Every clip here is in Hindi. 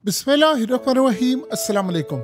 बिस्मिल्लाहिर्रहमानिर्रहीम अस्सलाम वालेकुम।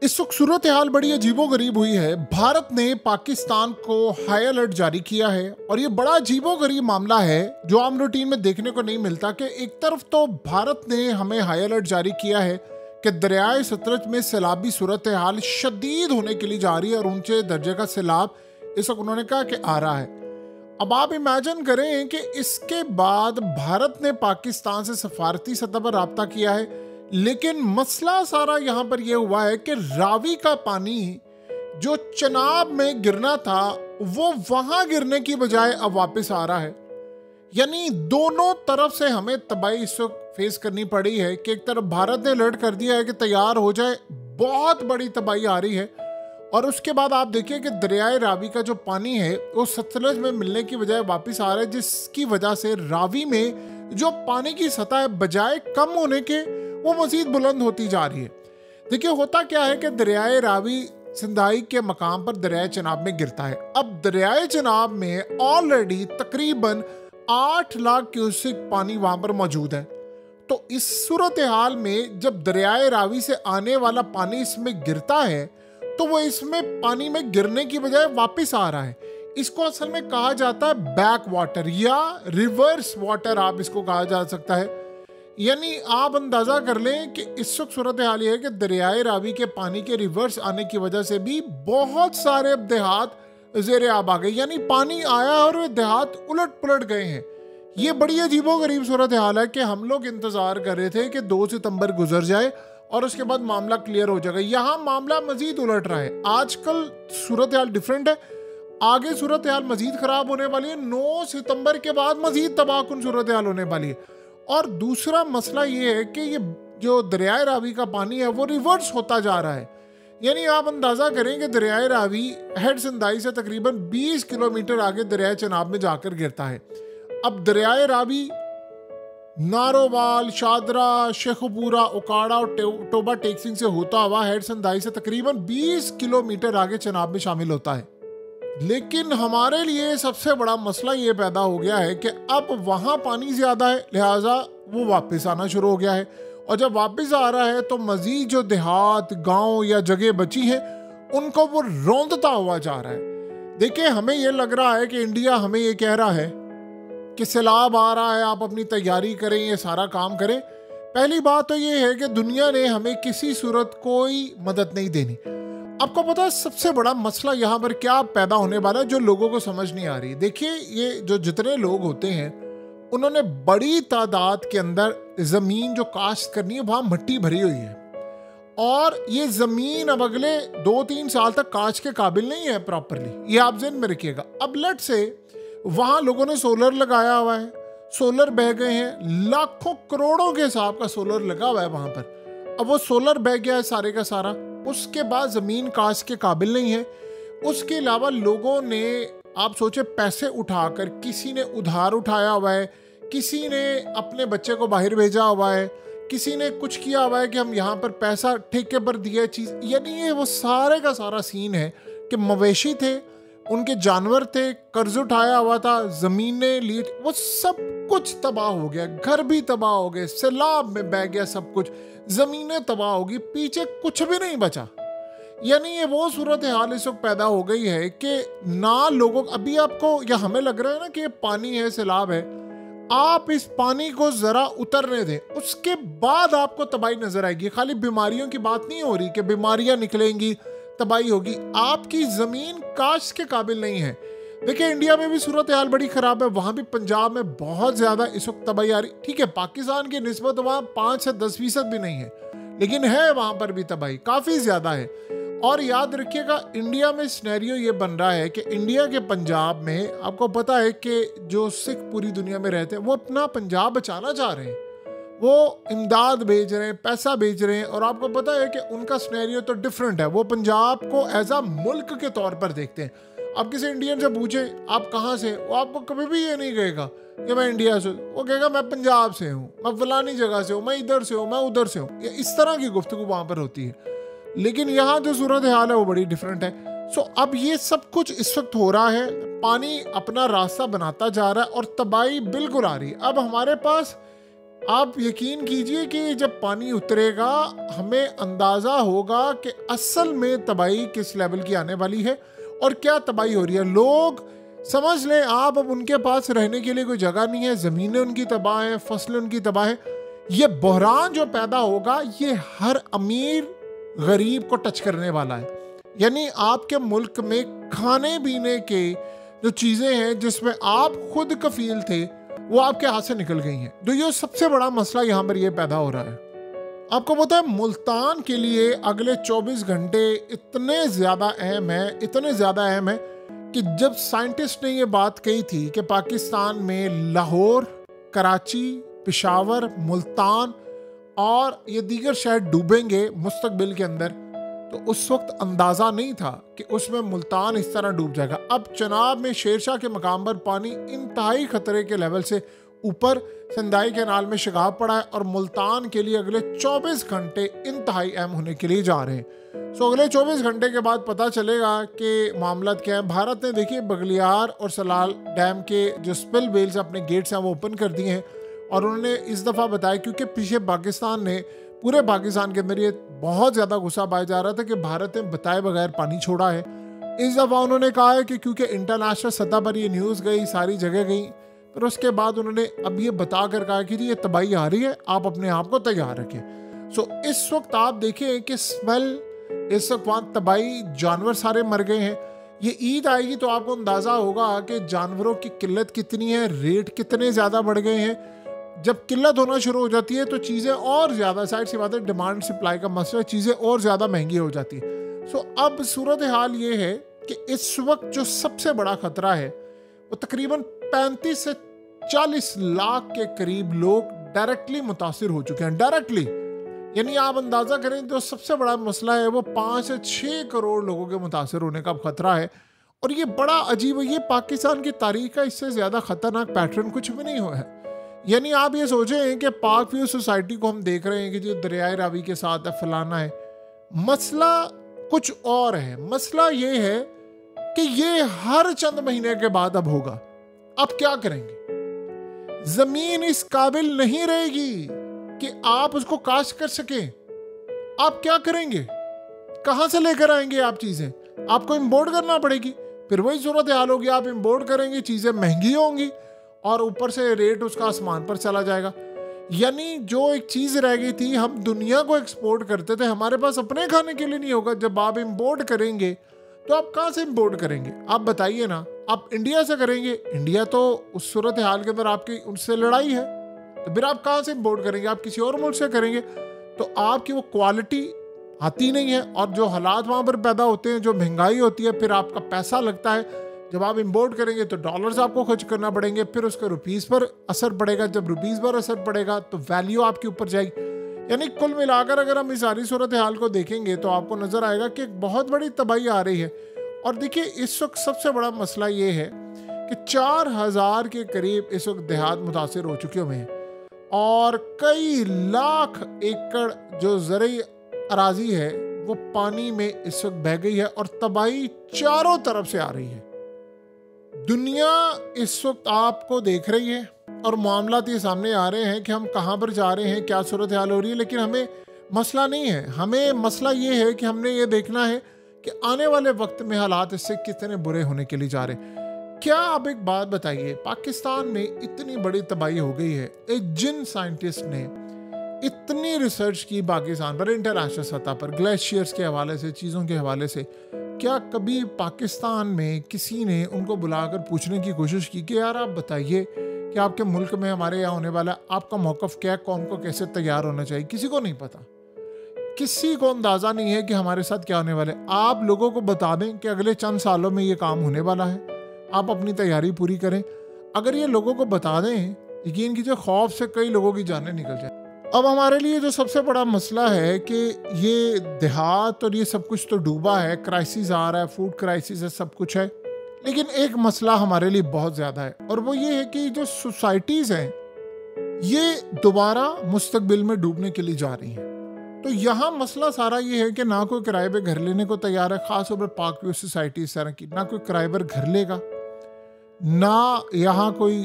इस वक्त सूरत हाल बड़ी अजीबोगरीब हुई है। भारत ने पाकिस्तान को हाई अलर्ट जारी किया है और ये बड़ा अजीबोगरीब मामला है जो आम रूटीन में देखने को नहीं मिलता कि एक तरफ तो भारत ने हमें हाई अलर्ट जारी किया है कि दरियाए सतलज में सैलाबी सूरत हाल शदीद होने के लिए जा रही है और ऊंचे दर्जे का सैलाब इस वक्त उन्होंने कहा कि आ रहा है। अब आप इमेजिन करें कि इसके बाद भारत ने पाकिस्तान से सफारती सतह पर रब्ता किया है, लेकिन मसला सारा यहाँ पर यह हुआ है कि रावी का पानी जो चनाब में गिरना था वो वहां गिरने की बजाय अब वापस आ रहा है। यानी दोनों तरफ से हमें तबाही इस वक्त फेस करनी पड़ी है कि एक तरफ भारत ने अलर्ट कर दिया है कि तैयार हो जाए, बहुत बड़ी तबाही आ रही है, और उसके बाद आप देखिए कि दरियाए रावी का जो पानी है वो सतलज में मिलने की बजाय वापस आ रहा है, जिसकी वजह से रावी में जो पानी की सतह है बजाय कम होने के वो मजीद बुलंद होती जा रही है। देखिए होता क्या है कि दरियाए रावी सिंधाई के मकाम पर दरियाए चनाब में गिरता है। अब दरियाए चनाब में ऑलरेडी तकरीबन 8 लाख क्यूसेक पानी वहां पर मौजूद है। तो इस सूरत हाल में जब दरियाए रावी से आने वाला पानी इसमें गिरता है तो वो इसमें पानी में गिरने की बजाय वापस आ रहा है। इसको असल में कहा जाता है बैक वाटर या रिवर्स वाटर, आप इसको कहा जा सकता है। यानी आप अंदाजा कर लें कि इस वक्त सूरत हाल ये है कि दरियाए रावी के पानी के रिवर्स आने की वजह से भी बहुत सारे देहात ज़ेरे आब आ गए, यानी पानी आया और वे देहात उलट पुलट गए हैं। ये बड़ी अजीबोगरीब सूरत हाल है कि हम लोग इंतजार कर रहे थे कि 2 सितंबर गुजर जाए और उसके बाद मामला क्लियर हो जाएगा। यहाँ मामला मजीद उलट रहा है। आजकल सूरत हाल डिफरेंट है, आगे सूरत हाल मजीद खराब होने वाली है। 9 सितंबर के बाद मजीद तबाहकुन सूरत हाल होने वाली है। और दूसरा मसला ये है कि ये जो दरियाए रावी का पानी है वो रिवर्स होता जा रहा है। यानी आप अंदाजा करें कि दरियाए रावी हेड सिंधाई से तकरीबन 20 किलोमीटर आगे दरियाए चनाब में जाकर गिरता है। अब दरियाए रावी नारोवाल, शादरा, शेखुपुरा, उकाड़ा और टोबा टेक्सिंग से होता हुआ हेड सिंधाई से तकरीबन 20 किलोमीटर आगे चनाब में शामिल होता है। लेकिन हमारे लिए सबसे बड़ा मसला ये पैदा हो गया है कि अब वहाँ पानी ज़्यादा है, लिहाजा वो वापस आना शुरू हो गया है। और जब वापस आ रहा है तो मज़ीद जो देहात, गांव या जगह बची हैं उनको वो रौंदता हुआ जा रहा है। देखिए हमें ये लग रहा है कि इंडिया हमें ये कह रहा है कि सैलाब आ रहा है, आप अपनी तैयारी करें, ये सारा काम करें। पहली बात तो ये है कि दुनिया ने हमें किसी सूरत कोई मदद नहीं देनी। आपको पता है सबसे बड़ा मसला यहाँ पर क्या पैदा होने वाला है जो लोगों को समझ नहीं आ रही। देखिए ये जो जितने लोग होते हैं उन्होंने बड़ी तादाद के अंदर ज़मीन जो काश्त करनी है वहाँ मिट्टी भरी हुई है, और ये ज़मीन अब अगले 2-3 साल तक काश्त के काबिल नहीं है प्रॉपरली। ये आप ज़हन में रखिएगा। अब लेट से वहाँ लोगों ने सोलर लगाया हुआ है, सोलर बह गए हैं, लाखों करोड़ों के हिसाब का सोलर लगा हुआ है वहाँ पर। अब वो सोलर बह गया है सारे का सारा, उसके बाद ज़मीन काश्त के काबिल नहीं है। उसके अलावा लोगों ने आप सोचे पैसे उठाकर, किसी ने उधार उठाया हुआ है, किसी ने अपने बच्चे को बाहर भेजा हुआ है, किसी ने कुछ किया हुआ है कि हम यहाँ पर पैसा ठेके पर दिया चीज़। यानी ये वो सारे का सारा सीन है कि मवेशी थे, उनके जानवर थे, कर्ज उठाया हुआ था, ज़मीनें ली, वो सब कुछ तबाह हो गया, घर भी तबाह हो गए, सैलाब में बह गया सब कुछ, ज़मीनें तबाह होगी, पीछे कुछ भी नहीं बचा। यानी ये वो सूरत हाल इस वक्त पैदा हो गई है कि ना लोगों, अभी आपको या हमें लग रहा है ना कि ये पानी है, सैलाब है, आप इस पानी को ज़रा उतरने दें, उसके बाद आपको तबाही नजर आएगी। खाली बीमारियों की बात नहीं हो रही कि बीमारियां निकलेंगी, तबाही होगी, आपकी ज़मीन काश्त के काबिल नहीं है। देखिए इंडिया में भी सूरत हाल बड़ी ख़राब है, वहाँ भी पंजाब में बहुत ज़्यादा इस वक्त तबाही आ रही। ठीक है पाकिस्तान की निस्बत वहाँ 5 से 10% भी नहीं है, लेकिन है वहाँ पर भी तबाही काफ़ी ज़्यादा है। और याद रखिएगा इंडिया में सिनेरियो ये बन रहा है कि इंडिया के पंजाब में आपको पता है कि जो सिख पूरी दुनिया में रहते हैं वो अपना पंजाब बचाना चाह रहे हैं, वो इमदाद भेज रहे हैं, पैसा भेज रहे हैं, और आपको पता है कि उनका सिनेरियो तो डिफरेंट है। वो पंजाब को एज अ मुल्क के तौर पर देखते हैं। आप किसी इंडियन से पूछे आप कहाँ से, वो आपको कभी भी ये नहीं कहेगा कि मैं इंडिया से, वो कहेगा मैं पंजाब से हूँ, मैं फलानी जगह से हूँ, मैं इधर से हूँ, मैं उधर से हूँ। इस तरह की गुफ्तगू वहाँ पर होती है। लेकिन यहाँ जो सूरत हाल है वो बड़ी डिफरेंट है। सो अब ये सब कुछ इस वक्त हो रहा है, पानी अपना रास्ता बनाता जा रहा है और तबाही बिल्कुल आ रही है। अब हमारे पास आप यकीन कीजिए कि जब पानी उतरेगा हमें अंदाज़ा होगा कि असल में तबाही किस लेवल की आने वाली है और क्या तबाही हो रही है। लोग समझ लें आप, अब उनके पास रहने के लिए कोई जगह नहीं है, ज़मीनें उनकी तबाह हैं, फसलें उनकी तबाह हैं। ये बहरान जो पैदा होगा ये हर अमीर गरीब को टच करने वाला है। यानी आपके मुल्क में खाने पीने के जो चीज़ें हैं जिसमें आप खुद कफील थे वो आपके हाथ से निकल गई हैं। तो ये सबसे बड़ा मसला यहाँ पर ये पैदा हो रहा है। आपको पता है मुल्तान के लिए अगले 24 घंटे इतने ज़्यादा अहम है, इतने ज़्यादा अहम है कि जब साइंटिस्ट ने ये बात कही थी कि पाकिस्तान में लाहौर, कराची, पेशावर, मुल्तान और ये दीगर शहर डूबेंगे मुस्तकबिल के अंदर, तो उस वक्त अंदाज़ा नहीं था कि उसमें मुल्तान इस तरह डूब जाएगा। अब चनाब में शेरशाह के मकाम पर पानी इंतहाई खतरे के लेवल से ऊपर संदाई कैनाल में शिगाब पड़ा है और मुल्तान के लिए अगले 24 घंटे इंतहाई अहम होने के लिए जा रहे हैं। सो अगले 24 घंटे के बाद पता चलेगा कि मामला क्या है। भारत ने देखिए बगलियार और सलाल डैम के जो स्पिल वेल्स अपने गेट्स हैं वो ओपन कर दिए हैं और उन्होंने इस दफ़ा बताया, क्योंकि पीछे पाकिस्तान ने, पूरे पाकिस्तान के अंदर ये बहुत ज़्यादा गुस्सा पाया जा रहा था कि भारत ने बताए बगैर पानी छोड़ा है। इस दफ़ा उन्होंने कहा है कि क्योंकि इंटरनेशनल सतह पर ये न्यूज़ गई, सारी जगह गई, फिर उसके बाद उन्होंने अब ये बता कर कहा कि ये तबाही आ रही है, आप अपने आप को तैयार रखें। सो इस वक्त आप देखें कि स्मेल, इस वक्त वहाँ तबाही, जानवर सारे मर गए हैं। ये ईद आएगी तो आपको अंदाज़ा होगा कि जानवरों की किल्लत कितनी है, रेट कितने ज़्यादा बढ़ गए हैं। जब किल्लत होना शुरू हो जाती है तो चीज़ें और ज़्यादा, साइड सी बात है, डिमांड सप्लाई का मसला, चीज़ें और ज़्यादा महंगी हो जाती है। सो अब सूरत हाल ये है कि इस वक्त जो सबसे बड़ा ख़तरा है वो तकरीबन 35 से 40 लाख के करीब लोग डायरेक्टली मुतासिर हो चुके हैं। डायरेक्टली यानी आप अंदाज़ा करें तो सबसे बड़ा मसला है वो 5 से 6 करोड़ लोगों के मुतासिर होने का खतरा है। और ये बड़ा अजीब है, ये पाकिस्तान की तारीख का इससे ज़्यादा ख़तरनाक पैटर्न कुछ भी नहीं हुआ है। यानी आप ये सोचें कि पाक व्यू सोसाइटी को हम देख रहे हैं कि जो दरियाए रावी के साथ है, फलाना है, मसला कुछ और है। मसला ये है कि ये हर चंद महीने के बाद अब होगा। अब क्या करेंगे? जमीन इस काबिल नहीं रहेगी कि आप उसको काश्त कर सकें। आप क्या करेंगे? कहां से लेकर आएंगे आप चीजें? आपको इंपोर्ट करना पड़ेगी। फिर वही सूरत हाल होगी, आप इंपोर्ट करेंगे, चीजें महंगी होंगी और ऊपर से रेट उसका आसमान पर चला जाएगा। यानी जो एक चीज़ रह गई थी, हम दुनिया को एक्सपोर्ट करते थे, हमारे पास अपने खाने के लिए नहीं होगा। जब आप इंपोर्ट करेंगे तो आप कहाँ से इंपोर्ट करेंगे? आप बताइए ना। आप इंडिया से करेंगे, इंडिया तो उस सूरत हाल के अंदर आपकी उनसे लड़ाई है, तो फिर आप कहाँ से इंपोर्ट करेंगे? आप किसी और मुल्क से करेंगे तो आपकी वो क्वालिटी आती नहीं है। और जो हालात वहाँ पर पैदा होते हैं, जो महंगाई होती है, फिर आपका पैसा लगता है। जब आप इंपोर्ट करेंगे तो डॉलर्स आपको खर्च करना पड़ेंगे, फिर उसका रुपीस पर असर पड़ेगा। जब रुपीस पर असर पड़ेगा तो वैल्यू आपके ऊपर जाएगी। यानी कुल मिलाकर अगर हम इस सारी सूरत हाल को देखेंगे तो आपको नजर आएगा कि एक बहुत बड़ी तबाही आ रही है। और देखिए इस वक्त सबसे बड़ा मसला ये है कि 4000 के करीब इस वक्त देहात मुतासिर हो चुके हुए हैं और कई लाख एकड़ जो ज़रई अराजी है वो पानी में इस वक्त बह गई है और तबाही चारों तरफ से आ रही है। दुनिया इस वक्त आपको देख रही है और मामलात ये सामने आ रहे हैं कि हम कहाँ पर जा रहे हैं, क्या सूरत हाल हो रही है। लेकिन हमें मसला नहीं है, हमें मसला ये है कि हमने ये देखना है कि आने वाले वक्त में हालात इससे कितने बुरे होने के लिए जा रहे हैं। क्या आप एक बात बताइए, पाकिस्तान में इतनी बड़ी तबाही हो गई है, एक जिन साइंटिस्ट ने इतनी रिसर्च की पाकिस्तान पर, इंटरनेशनल सतह पर, ग्लेशियर्स के हवाले से, चीज़ों के हवाले से, क्या कभी पाकिस्तान में किसी ने उनको बुलाकर पूछने की कोशिश की कि यार आप बताइए कि आपके मुल्क में हमारे यहाँ होने वाला, आपका मौक़िफ़ क्या है, कौन को कैसे तैयार होना चाहिए? किसी को नहीं पता, किसी को अंदाज़ा नहीं है कि हमारे साथ क्या होने वाला है। आप लोगों को बता दें कि अगले चंद सालों में ये काम होने वाला है, आप अपनी तैयारी पूरी करें। अगर ये लोगों को बता दें, यकीन कीजिए खौफ से कई लोगों की जानें निकल जाए। अब हमारे लिए जो सबसे बड़ा मसला है कि ये देहात और ये सब कुछ तो डूबा है, क्राइसिस आ रहा है, फूड क्राइसिस है, सब कुछ है, लेकिन एक मसला हमारे लिए बहुत ज़्यादा है और वो ये है कि जो सोसाइटीज़ हैं ये दोबारा मुस्तकबिल में डूबने के लिए जा रही हैं। तो यहाँ मसला सारा ये है कि ना कोई किराए पे घर लेने को तैयार है, ख़ास तौर पर पाक व्यू सोसाइटी इस तरह की, ना कोई किराए पर घर लेगा, ना यहाँ कोई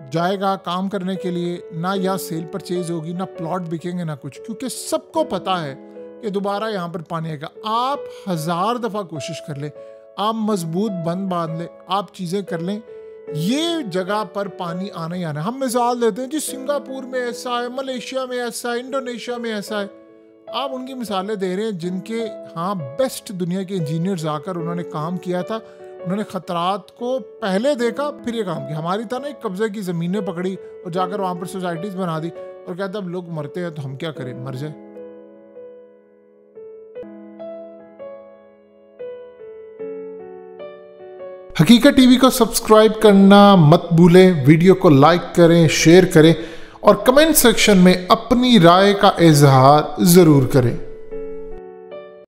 जाएगा काम करने के लिए, ना यहाँ सेल परचेज होगी, ना प्लॉट बिकेंगे, ना कुछ, क्योंकि सबको पता है कि दोबारा यहाँ पर पानी आएगा। आप 1000 दफ़ा कोशिश कर लें, आप मजबूत बंद बांध लें, आप चीज़ें कर लें, ये जगह पर पानी आना ही आना है। हम मिसाल देते हैं जी सिंगापुर में ऐसा है, मलेशिया में ऐसा है, इंडोनेशिया में ऐसा है। आप उनकी मिसालें दे रहे हैं जिनके हाँ बेस्ट दुनिया के इंजीनियर्स आकर उन्होंने काम किया था, उन्होंने खतरात को पहले देखा फिर ये काम किया। हमारी तरह एक कब्जे की ज़मीनें पकड़ी और जाकर वहाँ पर सोसाइटीज़ बना दी और कहते अब लोग मरते हैं तो हम क्या करें, मर जाए। हकीकत टीवी को सब्सक्राइब करना मत भूलें, वीडियो को लाइक करें, शेयर करें और कमेंट सेक्शन में अपनी राय का इजहार ज़रूर करें।